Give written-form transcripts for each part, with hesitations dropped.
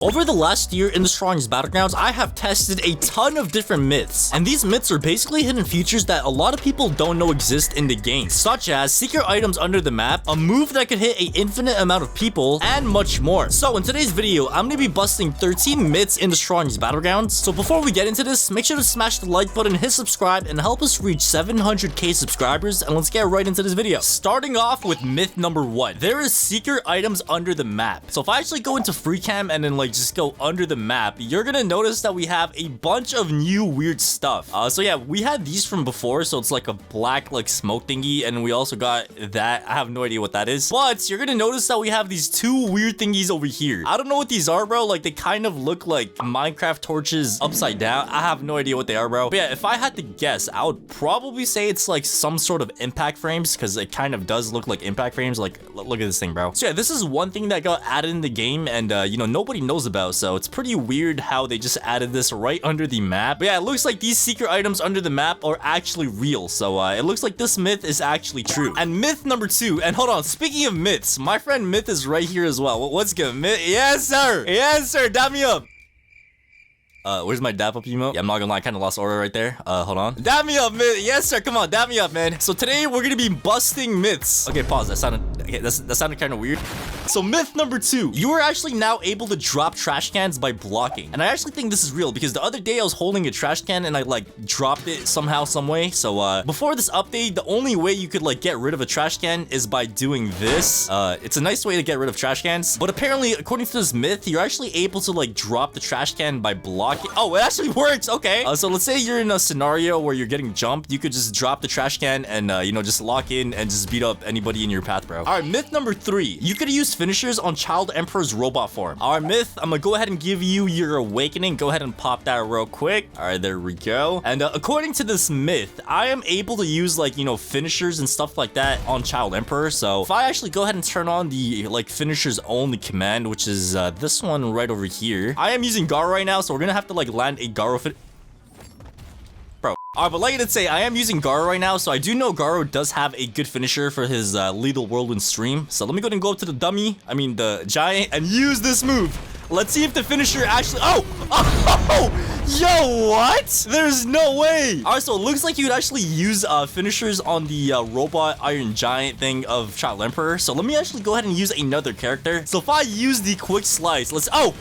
Over the last year in the strongest Battlegrounds, I have tested a ton of different myths, and these myths are basically hidden features that a lot of people don't know exist in the game, such as secret items under the map, a move that could hit an infinite amount of people, and much more. So in today's video, I'm gonna be busting 13 myths in the strongest Battlegrounds. So before we get into this, make sure to smash the like button, hit subscribe, and help us reach 700k subscribers, and let's get right into this video. Starting off with myth number 1, there is secret items under the map. So if I actually go into free cam and then just go under the map, you're gonna notice that we have a bunch of new weird stuff. So yeah, we had these from before, so it's like a black smoke thingy, and we also got that. I have no idea what that is, but you're gonna notice that we have these two weird thingies over here. I don't know what these are, bro. Like, they kind of look like Minecraft torches upside down. I have no idea what they are, bro. But yeah, if I had to guess, I would probably say it's like some sort of impact frames, because it kind of does look like impact frames. Like, look at this thing, bro. So yeah, this is one thing that got added in the game, and you know, nobody knows about, so it's pretty weird how they just added this right under the map. But yeah, it looks like these secret items under the map are actually real, so it looks like this myth is actually true. And myth number 2, and hold on, speaking of myths, my friend Myth is right here as well. What's good, Myth? Yes sir, yes sir, dap me up. Where's my dap up emote? Yeah, I'm not gonna lie, I kind of lost order right there. Hold on. Dap me up, Myth. Yes, sir. Come on, dap me up, man. So today we're gonna be busting myths. Okay, pause. That sounded kind of weird. So myth number 2, you are actually now able to drop trash cans by blocking. And I actually think this is real, because the other day I was holding a trash can and I dropped it somehow, some way. So before this update, the only way you could get rid of a trash can is by doing this. It's a nice way to get rid of trash cans, but apparently, according to this myth, you're actually able to drop the trash can by blocking. Oh, it actually works. Okay. So let's say you're in a scenario where you're getting jumped. You could just drop the trash can and you know, just lock in and just beat up anybody in your path, bro. All right, myth number 3, you could use finishers on Child Emperor's robot form. All right, Myth, I'm gonna go ahead and give you your awakening. Go ahead and pop that real quick. All right, there we go. And according to this myth, I am able to use you know, finishers and stuff like that on Child Emperor. So if I actually go ahead and turn on the finishers only command, which is this one right over here, I am using garou right now, so we're gonna have to land a garou fit. Bro. Alright, but like I did say, I am using garou right now, so I do know garou does have a good finisher for his lethal whirlwind stream. So let me go ahead and go up to the dummy, the giant, and use this move. Let's see if the finisher actually— oh! Yo, what? There's no way. Alright, so it looks like you would actually use finishers on the robot iron giant thing of Child Emperor. So let me actually go ahead and use another character. So if I use the quick slice, let's— oh,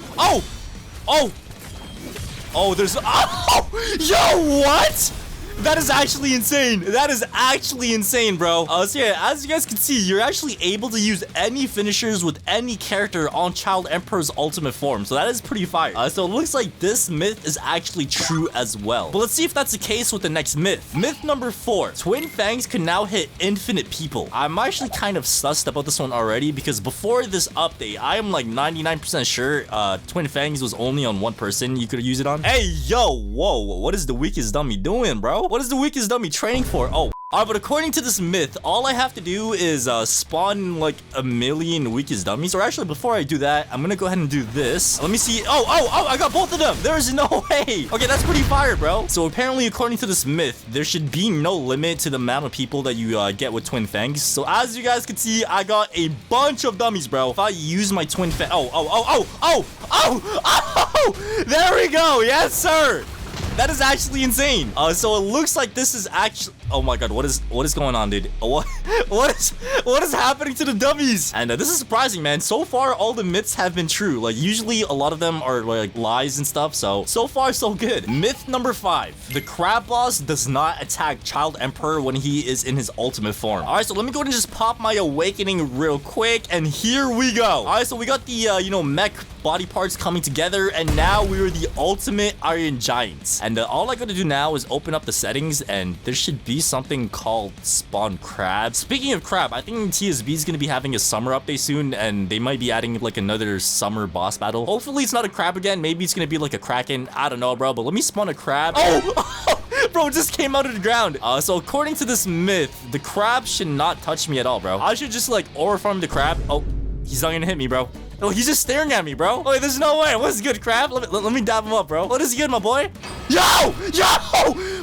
there's— oh, yo, what? That is actually insane. That is actually insane, bro. So yeah, as you guys can see, you're actually able to use any finishers with any character on Child Emperor's ultimate form. So that is pretty fire. So it looks like this myth is actually true as well. But let's see if that's the case with the next myth. Myth number 4, Twin Fangs can now hit infinite people. I'm actually kind of sussed about this one already, because before this update, I am 99% sure Twin Fangs was only on one person you could use it on. Hey, yo, whoa, what is the weakest dummy doing, bro? What is the weakest dummy training for? Oh. Alright, but according to this myth, all I have to do is spawn a million weakest dummies. Or actually, before I do that, I'm gonna go ahead and do this. Let me see. Oh, I got both of them. There's no way. Okay, that's pretty fire, bro. So apparently, according to this myth, there should be no limit to the amount of people that you get with Twin Fangs. So as you guys can see, I got a bunch of dummies, bro. If I use my Twin Fang— oh, there we go. Yes, sir. That is actually insane. So it looks like this is actually— oh my god, what is going on, dude? What is happening to the dummies? And this is surprising, man. So far, all the myths have been true. Usually a lot of them are lies and stuff. So far, so good. Myth number 5, the crab boss does not attack Child Emperor when he is in his ultimate form. All right, so let me go ahead and just pop my awakening real quick, and here we go. All right, so we got the you know, mech body parts coming together, and now we are the ultimate iron giants. And all I gotta do now is open up the settings, and there should be something called spawn crab. Speaking of crab, I think TSB is gonna be having a summer update soon, and they might be adding another summer boss battle. Hopefully it's not a crab again. Maybe it's gonna be a kraken. I don't know, bro, but let me spawn a crab. Oh bro, it just came out of the ground. So according to this myth, the crab should not touch me at all, bro. I should just aura farm the crab. Oh, he's not gonna hit me, bro. Oh, he's just staring at me, bro. Oh, there's no way. What's good, crab? Let me dab him up, bro. What is good, my boy? Yo,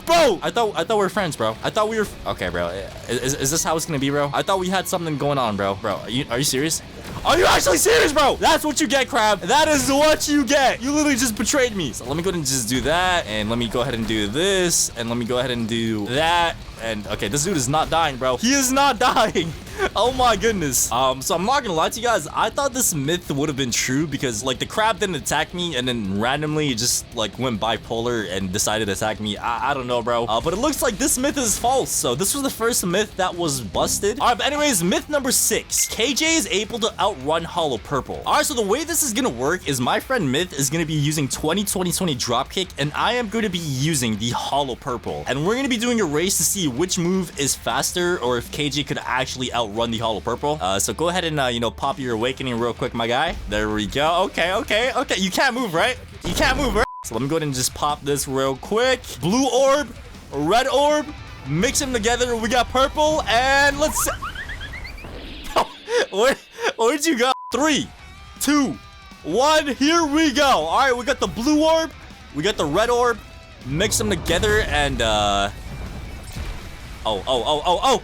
bro. I thought we were friends, bro. I thought we were. Okay, bro. Is this how it's gonna be, bro? I thought we had something going on, bro. Bro, are you serious? Are you actually serious, bro? That's what you get, Crab. That is what you get. You literally just betrayed me. So let me go ahead and just do that. And let me go ahead and do this. And let me go ahead and do that. And okay, this dude is not dying, bro. He is not dying. Oh my goodness. So I'm not gonna lie to you guys. I thought this myth would have been true because like the crab didn't attack me and then randomly it just like went bipolar and decided to attack me. I don't know, bro. But it looks like this myth is false. So this was the first myth that was busted. All right, but anyways, myth number 6. KJ is able to outrun Hollow Purple. All right, so the way this is gonna work is my friend Myth is gonna be using 20-20-20 dropkick and I am going to be using the Hollow Purple. And we're gonna be doing a race to see which move is faster or if KJ could actually outrun the Hollow Purple. So go ahead and you know, pop your awakening real quick, my guy. There we go. Okay. You can't move, right? You can't move, right? So let me go ahead and just pop this real quick. Blue orb, red orb, mix them together. We got purple, and let's. Where'd you go? 3, 2, 1. Here we go. All right, we got the blue orb, we got the red orb. Mix them together, and Oh,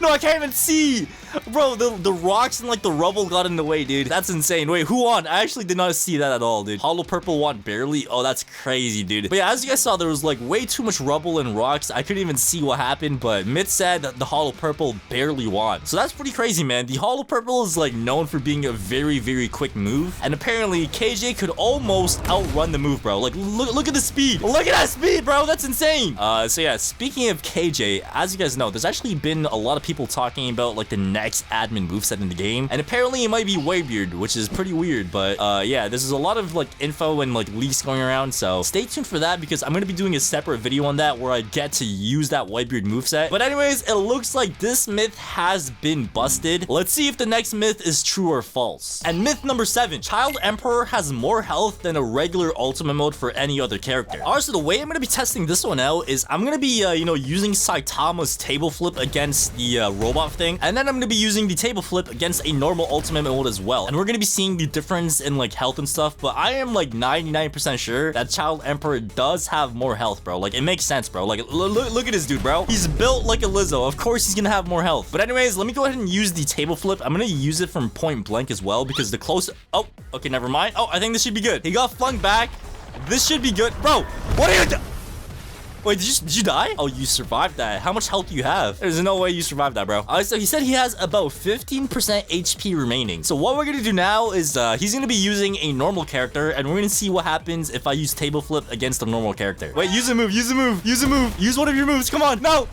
no, I can't even see. Bro, the rocks and like the rubble got in the way, dude. That's insane. Wait, who won? I actually did not see that at all, dude. Hollow Purple won barely. Oh, that's crazy, dude. But yeah, as you guys saw, there was like way too much rubble and rocks. I couldn't even see what happened, but Myth said that the Hollow Purple barely won. So that's pretty crazy, man. The Hollow Purple is like known for being a very, very quick move. And apparently KJ could almost outrun the move, bro. Like, look at the speed. Look at that speed, bro. That's insane. So yeah, speaking of KJ, as you guys know, there's actually been a lot of people talking about like the next admin moveset in the game, and apparently it might be Whitebeard, which is pretty weird, but yeah, there's a lot of like info and like leaks going around, so stay tuned for that because I'm gonna be doing a separate video on that where I get to use that Whitebeard moveset. But anyways, it looks like this myth has been busted. Let's see if the next myth is true or false. And myth number 7, Child Emperor has more health than a regular ultimate mode for any other character. Alright, so the way I'm gonna be testing this one out is I'm gonna be you know, using Saitama's table flip against the robot thing, and then I'm gonna be using the table flip against a normal ultimate mode as well, and we're gonna be seeing the difference in like health and stuff. But I am like 99% sure that Child Emperor does have more health, bro. Like, it makes sense, bro. Like, look at this dude, bro. He's built like a Lizzo. Of course he's gonna have more health. But anyways, let me go ahead and use the table flip. I'm gonna use it from point blank as well because the close. Oh, okay, never mind. Oh, I think this should be good. He got flung back. This should be good, bro. What are you doing? Wait, did you die? Oh, you survived that. How much health do you have? There's no way you survived that, bro. So he said he has about 15% HP remaining. So what we're gonna do now is he's gonna be using a normal character, and we're gonna see what happens if I use table flip against a normal character. Wait, use a move, use a move, use a move. Use one of your moves. Come on. No.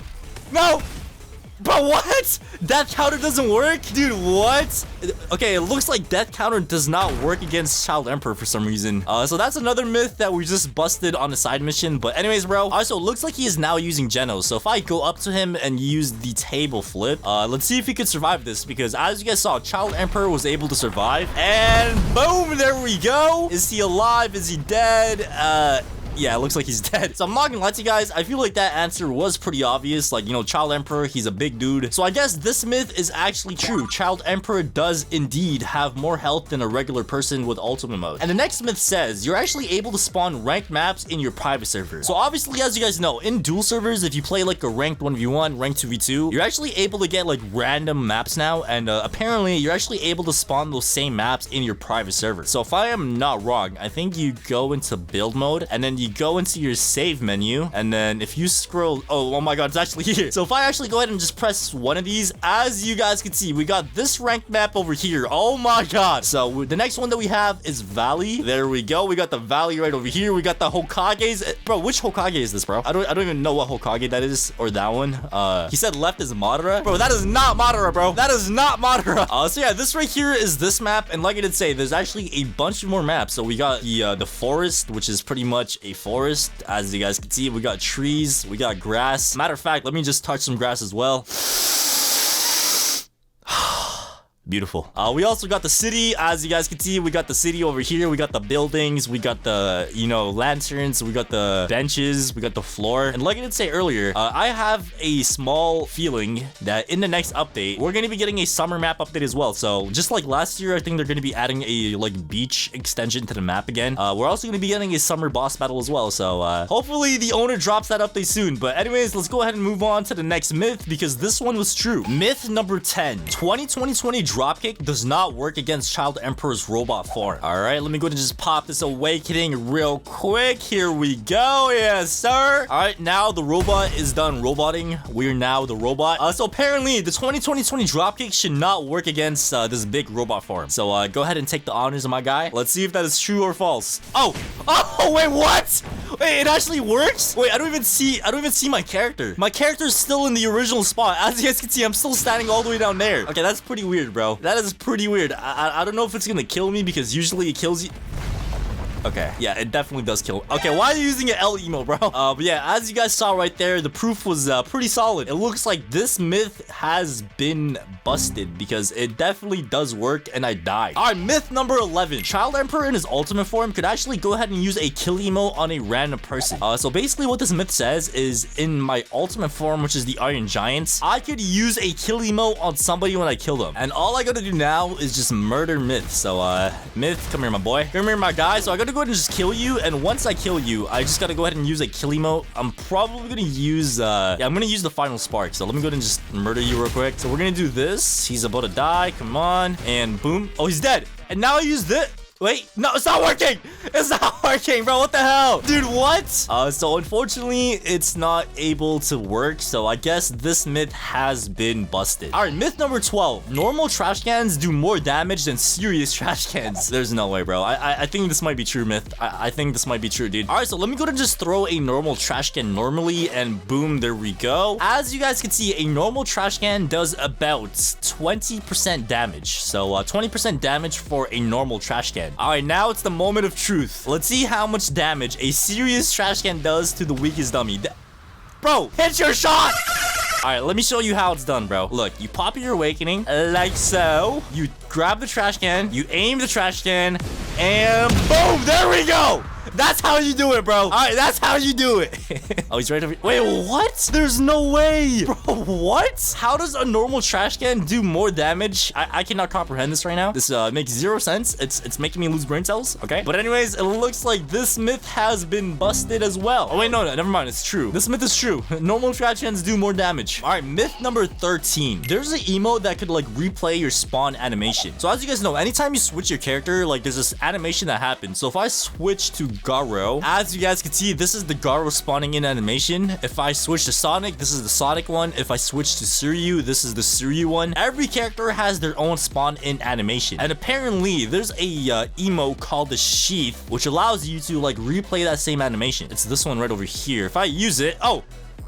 Bro, what? Death counter doesn't work? Dude, what? Okay, it looks like death counter does not work against Child Emperor for some reason. So that's another myth that we just busted on a side mission. But anyways, bro. Also, it looks like he is now using Genos. So if I go up to him and use the table flip, let's see if he could survive this. Because as you guys saw, Child Emperor was able to survive. And boom, there we go. Is he alive? Is he dead? Yeah, it looks like he's dead. So I'm not gonna lie to you guys, I feel like that answer was pretty obvious. Like, you know, Child Emperor, he's a big dude. So I guess this myth is actually true. Child Emperor does indeed have more health than a regular person with ultimate mode. And the next myth says you're actually able to spawn ranked maps in your private server. So obviously, as you guys know, in duel servers, if you play like a ranked 1v1, ranked 2v2, you're actually able to get like random maps now. And apparently you're actually able to spawn those same maps in your private server. So if I am not wrong, I think you go into build mode and then you go into your save menu, and then if you scroll, oh my god, it's actually here. So if I actually go ahead and just press one of these, as you guys can see, we got this ranked map over here. Oh my god. So the next one that we have is Valley. There we go. We got the Valley right over here. We got the Hokages. Bro, which Hokage is this, bro? I don't even know what Hokage that is, or that one. He said left is Madara. Bro, that is not Madara, bro. That is not Madara. So yeah, this right here is this map, and like I did say, there's actually a bunch of more maps. So we got the forest, which is pretty much a forest. As you guys can see, we got trees, we got grass. Matter of fact, let me just touch some grass as well. Beautiful. We also got the city. As you guys can see, we got the city over here. We got the buildings. We got the, you know, lanterns. We got the benches. We got the floor. And like I did say earlier, I have a small feeling that in the next update, we're going to be getting a summer map update as well. So just like last year, I think they're going to be adding a like beach extension to the map again. We're also going to be getting a summer boss battle as well. So hopefully the owner drops that update soon. But anyways, let's go ahead and move on to the next myth because this one was true. Myth number 10. 2020 dropkick does not work against Child Emperor's robot form. All right, let me go ahead and just pop this awakening real quick. Here we go. Yes, sir. All right, now the robot is done roboting. We're now the robot. So apparently the 2020 dropkick should not work against this big robot form. So go ahead and take the honors of my guy. Let's see if that is true or false. Oh, wait, what? Wait, it actually works? Wait, I don't even see my character. My character's still in the original spot. As you guys can see, I'm still standing all the way down there. Okay, that's pretty weird, bro. That is pretty weird. I don't know if it's gonna kill me because usually it kills you. Okay, yeah, it definitely does kill. Okay, why are you using an L emo, bro? But yeah, as you guys saw right there, the proof was pretty solid. It looks like this myth has been busted because it definitely does work and I died. All right, myth number 11. Child Emperor in his ultimate form could actually go ahead and use a kill emo on a random person. So basically what this myth says is in my ultimate form, which is the Iron Giants, I could use a kill emo on somebody when I kill them. And all I gotta do now is just murder Myth. So Myth, come here, my boy. Come here, my guy. So I gotta go ahead and just kill you, and once I kill you, I just gotta go ahead and use a kill emote. I'm probably gonna use yeah, I'm gonna use the final spark. So let me go ahead and just murder you real quick. So we're gonna do this. He's about to die. Come on, and boom. Oh, he's dead. And now I use this. Wait, no, it's not working. It's not working, bro. What the hell? Dude, what? So unfortunately, it's not able to work. So I guess this myth has been busted. All right, myth number 12. Normal trash cans do more damage than serious trash cans. There's no way, bro. I think this might be true, Myth. I think this might be true, dude. All right, so let me go ahead and just throw a normal trash can normally, and boom, there we go. As you guys can see, a normal trash can does about 20% damage. So 20% damage for a normal trash can. All right, now it's the moment of truth. Let's see how much damage a serious trash can does to the weakest dummy. Bro, hit your shot! All right, let me show you how it's done, bro. Look, you pop your awakening like so. You grab the trash can, you aim the trash can, and boom, there we go. That's how you do it, bro. All right, that's how you do it. Oh, he's right over here. Wait, what? There's no way. Bro, what? How does a normal trash can do more damage? I cannot comprehend this right now. This makes zero sense. It's making me lose brain cells, okay? But anyways, it looks like this myth has been busted as well. Oh, wait, no, never mind. It's true. This myth is true. Normal trash cans do more damage. All right, myth number 13. There's an emote that could, like, replay your spawn animation. So as you guys know, anytime you switch your character, like, there's this animation that happens. So if I switch to Garou, as you guys can see, this is the Garou spawning in animation. If I switch to Sonic, this is the Sonic one. If I switch to Suryu, this is the Suryu one. Every character has their own spawn in animation. And apparently, there's a emo called the Sheath, which allows you to like replay that same animation. It's this one right over here. If I use it, oh,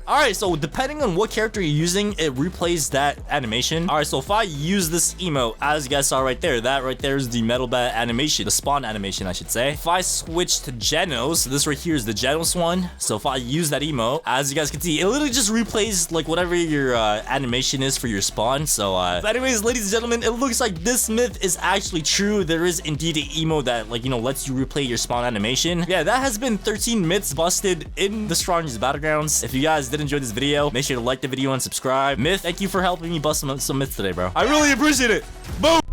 all right, so depending on what character you're using, it replays that animation. All right, so if I use this emote, as you guys saw right there, that right there is the metal bat animation, the spawn animation, I should say. If I switch to Genos, this right here is the Genos one. So if I use that emote, as you guys can see, it literally just replays like whatever your animation is for your spawn. So, but anyways, ladies and gentlemen, it looks like this myth is actually true. There is indeed an emote that, like, you know, lets you replay your spawn animation. Yeah, that has been 13 myths busted in the strongest battlegrounds. If you guys did enjoy this video, make sure to like the video and subscribe. Myth, thank you for helping me bust some myths today, bro. I really appreciate it. Boom.